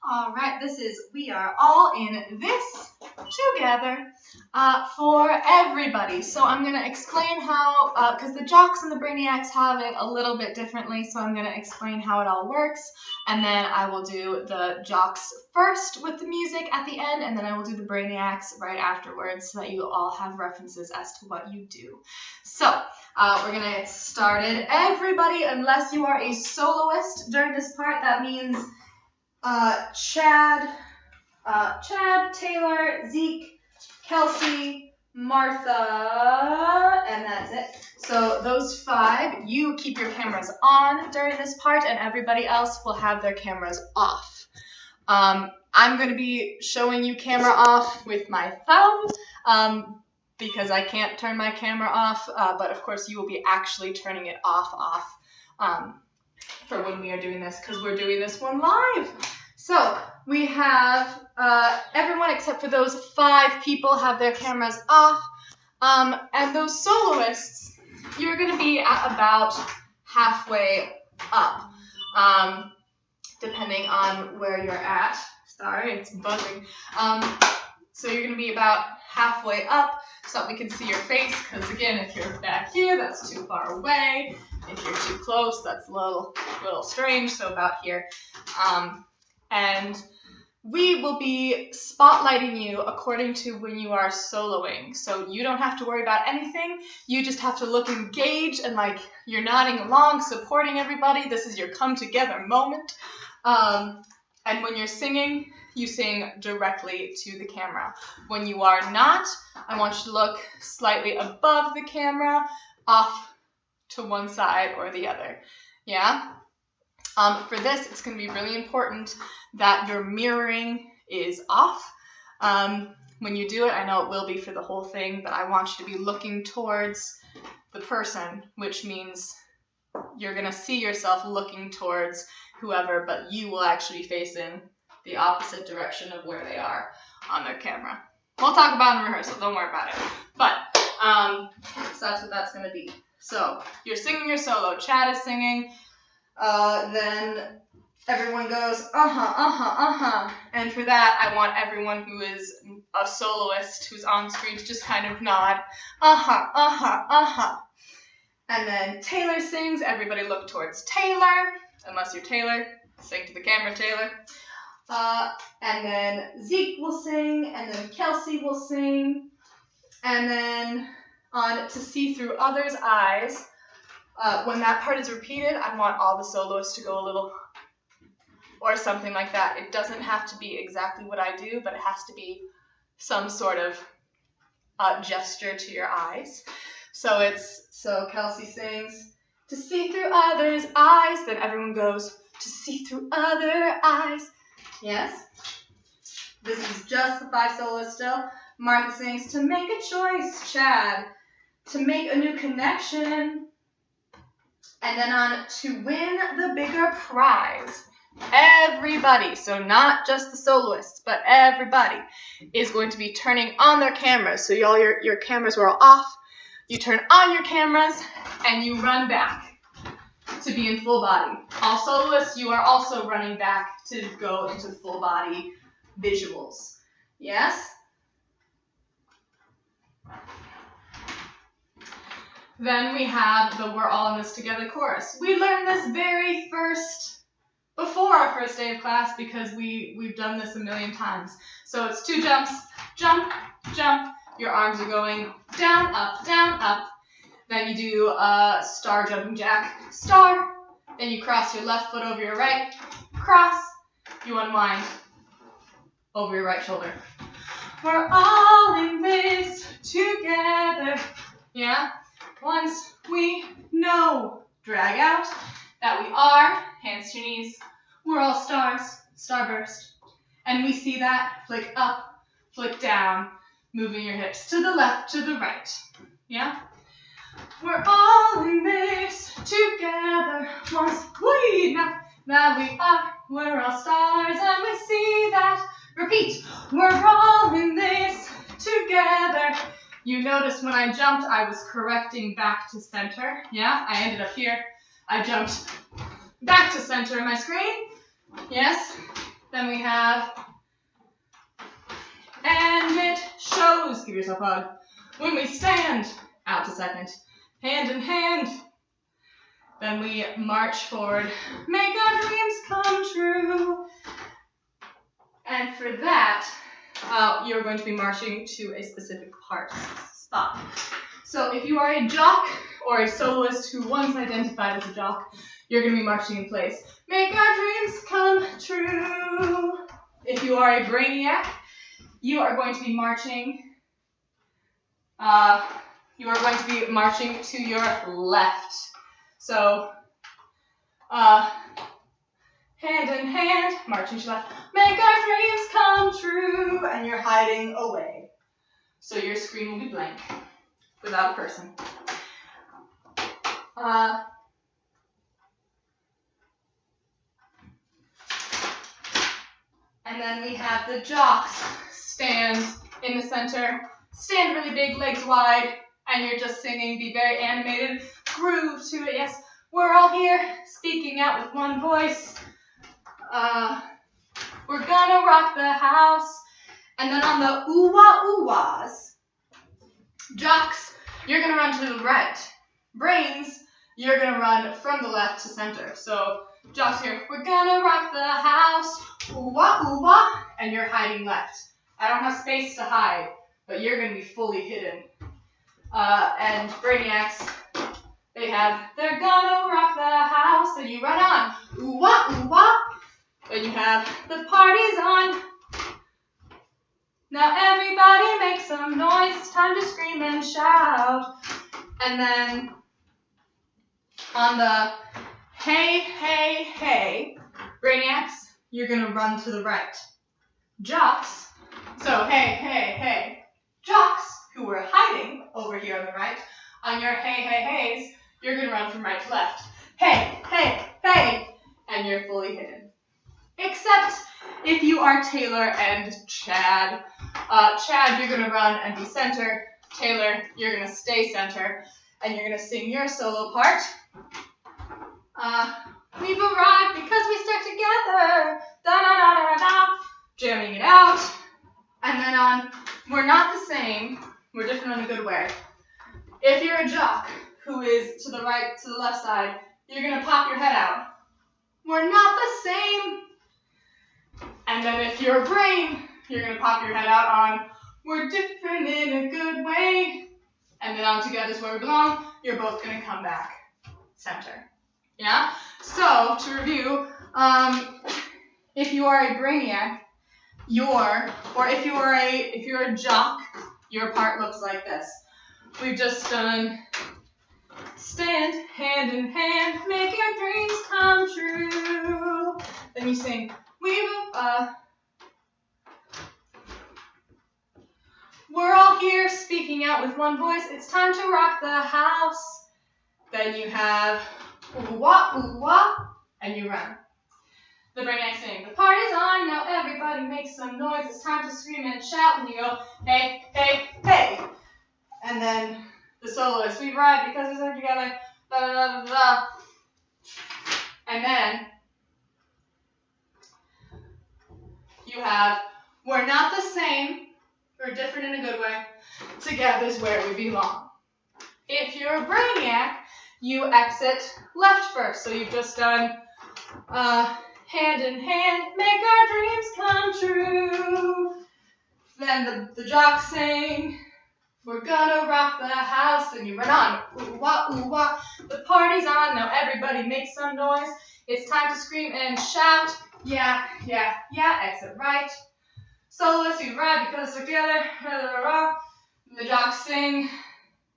All right, we are all in this together for everybody. So I'm going to explain how, because the jocks and the brainiacs have it a little bit differently, so I'm going to explain how it all works, and then I will do the jocks first with the music at the end, and then I will do the brainiacs right afterwards so that you all have references as to what you do. So we're going to get started. Everybody, unless you are a soloist during this part, that means Chad, Taylor, Zeke, Kelsey, Martha, and that's it. So those 5, you keep your cameras on during this part, and everybody else will have their cameras off. I'm going to be showing you camera off with my thumb, because I can't turn my camera off, but of course you will be actually turning it off, for when we are doing this, because we're doing this one live. So we have everyone except for those 5 people have their cameras off, and those soloists, you're going to be at about halfway up, depending on where you're at. Sorry, it's buzzing. So you're going to be about halfway up so that we can see your face, because again, if you're back here, that's too far away. If you're too close, that's a little strange, so about here. And we will be spotlighting you according to when you are soloing. So you don't have to worry about anything. You just have to look engaged and like you're nodding along, supporting everybody. This is your come together moment. And when you're singing, you sing directly to the camera. When you are not, I want you to look slightly above the camera, off to one side or the other. Yeah? For this, it's going to be really important that your mirroring is off. When you do it, I know it will be for the whole thing, but I want you to be looking towards the person, which means you're going to see yourself looking towards whoever, but you will actually be facing the opposite direction of where they are on their camera. We'll talk about it in rehearsal, don't worry about it. But, so that's what that's going to be. So, you're singing your solo, Chad is singing, then everyone goes, and for that, I want everyone who is a soloist who's on screen to just kind of nod, And then Taylor sings, everybody look towards Taylor, unless you're Taylor, sing to the camera, Taylor. And then Zeke will sing, and then Kelsey will sing, and then on To See Through Others' Eyes, when that part is repeated, I want all the soloists to go a little, or something like that. It doesn't have to be exactly what I do, but it has to be some sort of gesture to your eyes. So Kelsey sings, To see through others' eyes, then everyone goes, To see through other eyes. Yes? This is just the 5 soloists still. Martha sings, To make a choice, Chad. To make a new connection. And then on To win the bigger prize. Everybody, so not just the soloists, but everybody is going to be turning on their cameras. So all your cameras were all off. You turn on your cameras and you run back to be in full body. All soloists, you are also running back to go into full body visuals. Yes? Then we have the We're All in This Together chorus. We learned this before our first day of class because we've done this a million times. So it's 2 jumps, jump, jump. Your arms are going down, up, down, up. Then you do a star jumping jack, star. Then you cross your left foot over your right, cross. You unwind over your right shoulder. We're all in this together. Yeah? Once we know, drag out, that we are, hands to your knees, we're all stars, starburst. And we see that, flick up, flick down, moving your hips to the left, to the right. Yeah? We're all in this together. Once we know that we are, we're all stars, and we see that. Repeat. We're all in this together. You noticed when I jumped, I was correcting back to center. Yeah? I ended up here. I jumped back to center of my screen. Yes? Then we have, and it shows, give yourself a hug. When we stand, out to second, hand in hand. Then we march forward, make our dreams come true. And for that, you're going to be marching to a specific spot. So if you are a jock or a soloist who once identified as a jock, you're going to be marching in place. Make our dreams come true. If you are a brainiac, you are going to be marching. To your left. So, hand in hand, marching to your left. Make our dreams come true, and you're hiding away. So your screen will be blank, without a person. And then we have the jocks. Stand in the center, stand really big, legs wide, and you're just singing the very animated groove to it. Yes, we're all here, speaking out with one voice. We're gonna rock the house. And then on the ooh-wah-ooh-wahs, jocks, you're gonna run to the right. Brains, you're gonna run from the left to center. So jocks here, we're gonna rock the house, ooh-wah-ooh-wah, and you're hiding left. I don't have space to hide, but you're gonna be fully hidden. And brainiacs, they're gonna rock the house, and you run on, ooh-wah-ooh-wah. Then you have, the party's on. Now everybody make some noise, it's time to scream and shout. And then on the hey, hey, hey, brainiacs, you're gonna run to the right. Jocks, so hey, hey, hey. Jocks, who were hiding over here on the right, on your hey, hey, heys, you're gonna run from right to left. Hey, hey, hey, and you're fully hidden. Except if you are Taylor and Chad. Chad, you're gonna run and be center. Taylor, you're gonna stay center, and you're gonna sing your solo part. We've arrived because we stuck together, da-da-da-da-da, jamming it out. And then on, we're not the same, we're different in a good way. If you're a jock who is to the right, to the left side, you're gonna pop your head out. We're not the same. And then if you're a brain, you're gonna pop your head out on, we're different in a good way. And then on together's where we belong, you're both gonna come back center. Yeah? So, to review, if you are a brainiac, if you're a jock, your part looks like this. We've just done stand hand in hand, make your dreams come true. Then you sing, we're all here speaking out with one voice, it's time to rock the house. Then you have ooh-wah, and you run. The brainiac sing, the party's on, now everybody make some noise, it's time to scream and shout, and you go, hey, hey, hey. And then the soloist, we ride because we stuck together, da da da da da. And then you have, we're not the same, we're different in a good way, together's where we belong. If you're a brainiac, you exit left first. So you've just done hand in hand, make our dreams come true. Then the jocks sing, we're gonna rock the house, and you run on, ooh-wah, the party's on, now everybody make some noise, it's time to scream and shout, yeah, yeah, yeah, exit right. Soloists, you ride because they're together, the jocks sing,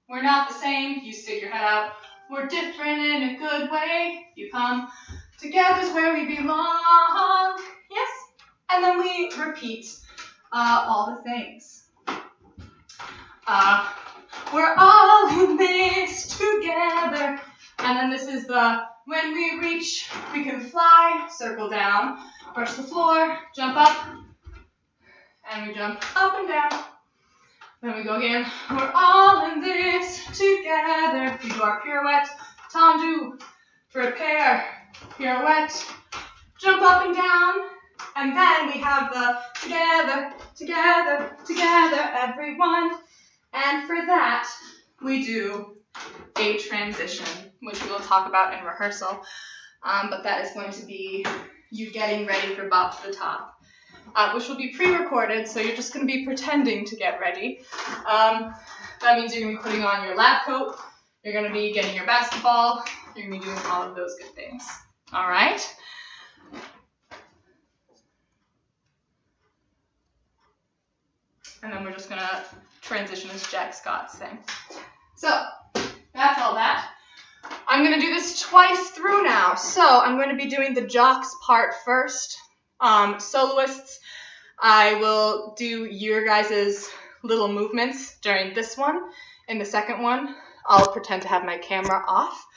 we're not the same, you stick your head out, we're different in a good way, you come, together's where we belong, yes, and then we repeat all the things. We're all in this together, and then this is the, when we reach, we can fly, circle down, brush the floor, jump up, and we jump up and down. Then we go again, we're all in this together. We do our pirouette, tendu, prepare, pirouette, jump up and down, And then we have the together, together, together, everyone. And for that, we do a transition, which we will talk about in rehearsal. But that is going to be you getting ready for Bop to the Top, which will be pre-recorded, so you're just going to be pretending to get ready. That means you're going to be putting on your lab coat, you're going to be getting your basketball, you're going to be doing all of those good things. All right? And then we're just going to transition as Jack Scott's thing. So, that's all that. I'm going to do this twice through now. So, I'm going to be doing the jocks part first. Soloists, I will do your guys' little movements during this one. In the second one, I'll pretend to have my camera off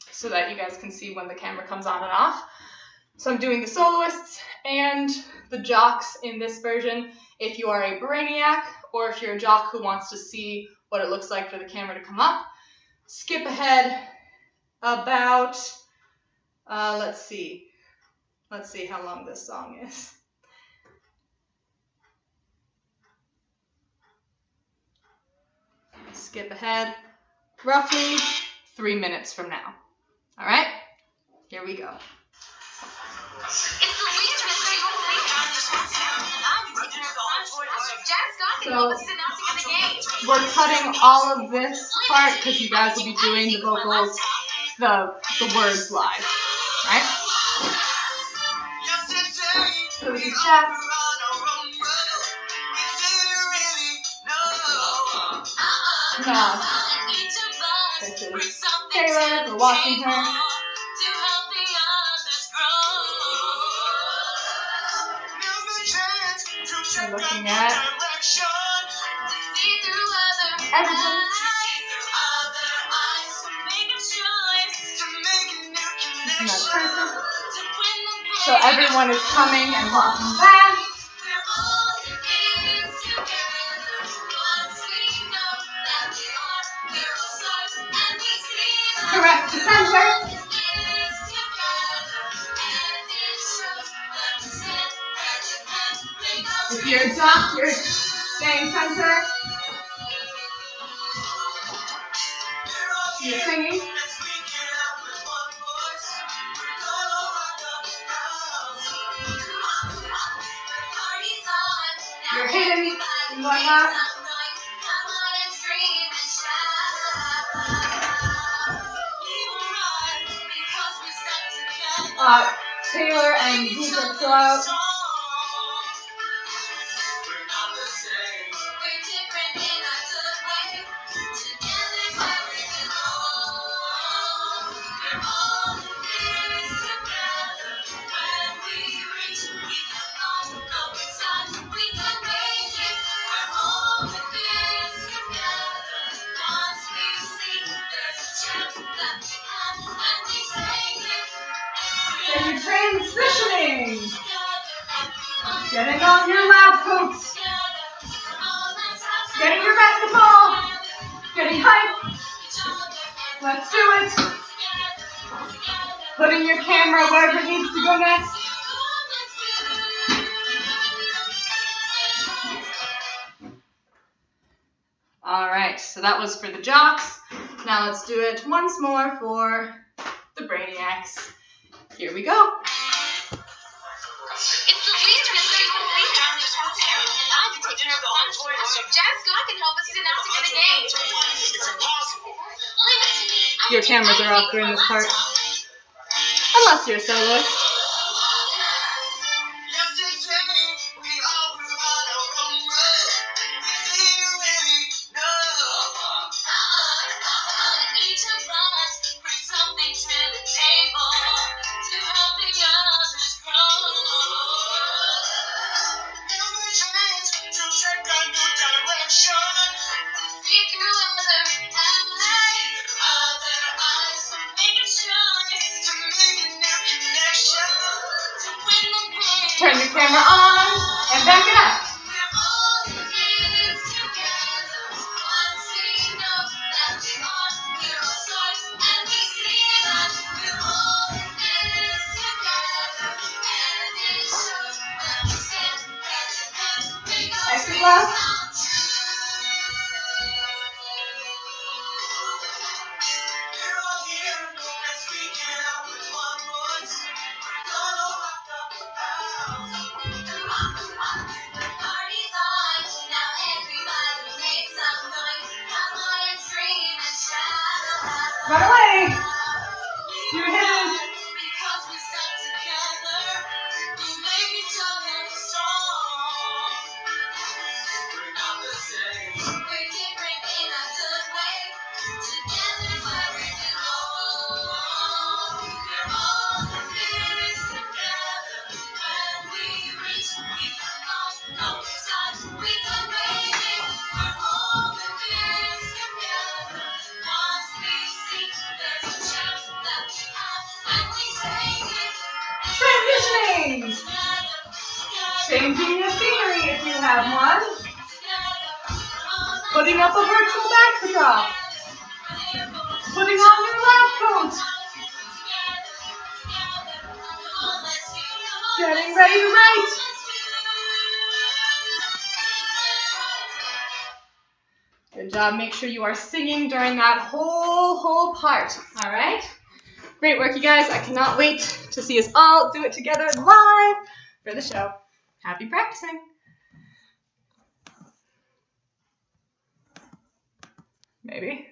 so that you guys can see when the camera comes on and off. So I'm doing the soloists and the jocks in this version. If you are a brainiac or if you're a jock who wants to see what it looks like for the camera to come up, skip ahead about, let's see how long this song is. Skip ahead roughly 3 minutes from now. All right, here we go. So we're cutting all of this part because you guys will be doing the vocals, the words live, right? So this is Jeff. No. This is Taylor. We're watching her. We're looking at everything. Another person. So everyone is coming and walking back. Correct to center. If you're a jock, you're staying center. You're singing. You're hitting and whatnot. Taylor and Zeke are still out. So you're transitioning. Getting on your lab coats. Getting your basketball. Getting hype. Let's do it. Putting your camera wherever it needs to go next. Alright, so that was for the jocks. Now let's do it once more for the brainiacs. Here we go. Jack Scott can help us. He's announcing for the game. It's impossible. Your cameras are off during this part. Unless you're a soloist. Turn your camera on and back it up. left. Run away. You're hidden. Transitioning. Changing the scenery if you have one. Putting up a virtual backdrop. Putting on your lab coat. Getting ready to write. Good job. Make sure you are singing during that whole part. All right? Great work, you guys. I cannot wait to see us all do it together live for the show. Happy practicing. Maybe.